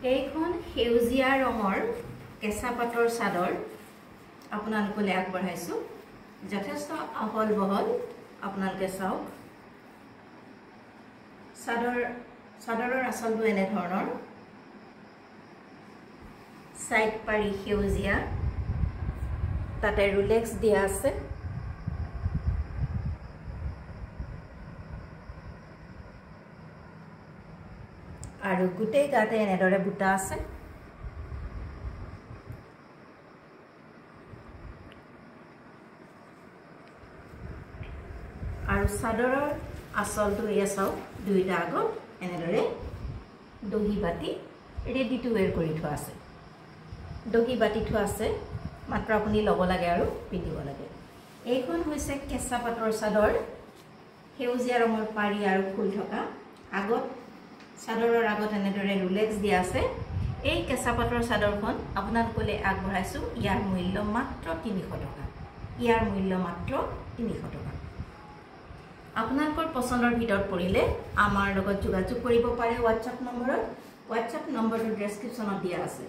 এইখন সেউজীয়া ৰঙৰ কেঁচা পাটৰ চাদৰ আপোনালোকলৈ আগবঢ়াইছো যথেষ্ট আহল বহল আপোনালোকে চাওক চাদৰৰ আঁচলটো এনে ধৰণৰ সাইড পাৰি সেউজীয়া তাতে ৰুলেক্স দিয়া আছে আৰু গুটেই গাতে এনেদৰে বুটা আছে আৰু চাদৰৰ আঁচলটো এয়া চাওক দুইটা আগত এনেদৰে দহি বাটি ৰেডি টু ওৱেৰ কৰি থোৱা আছে দহি বাটি থোৱা আছে মাত্ৰ আপুনি ল'ব লাগে আৰু পিন্ধিব লাগে এইখন হৈছে কেঁচা পাটৰ চাদৰ সেউজীয়া ৰঙৰ পাৰি আৰু ফুল থকা আগত চাদৰৰ আগত এনেদৰে ৰুলেক্স দিয়া আছে এই কেঁচা পাটৰ চাদৰখন আপোনালোকলৈ আগবঢ়াইছো ইয়াৰ মূল্য মাত্ৰ 300 টকা ইয়াৰ মূল্য মাত্ৰ 300 টকা আপোনালোকৰ পছন্দৰ ভিতৰত পৰিলে আমাৰ লগত যোগাযোগ কৰিব পাৰে WhatsApp নম্বৰটো ডেসক্ৰিপচনত দিয়া আছে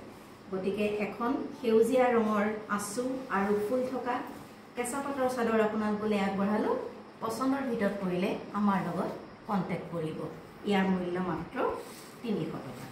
গতিকে এখন সেউজীয়া ৰঙৰ আঁচু আৰু ফুল থকা কেঁচা পাটৰ চাদৰ আপোনালোকলৈ আগবঢ়ালো পছন্দৰ ভিতৰত পৰিলে আমাৰ লগত কন্টাক্ট কৰিব ইয়াৰ মূল্য মাত্ৰ 300 টকা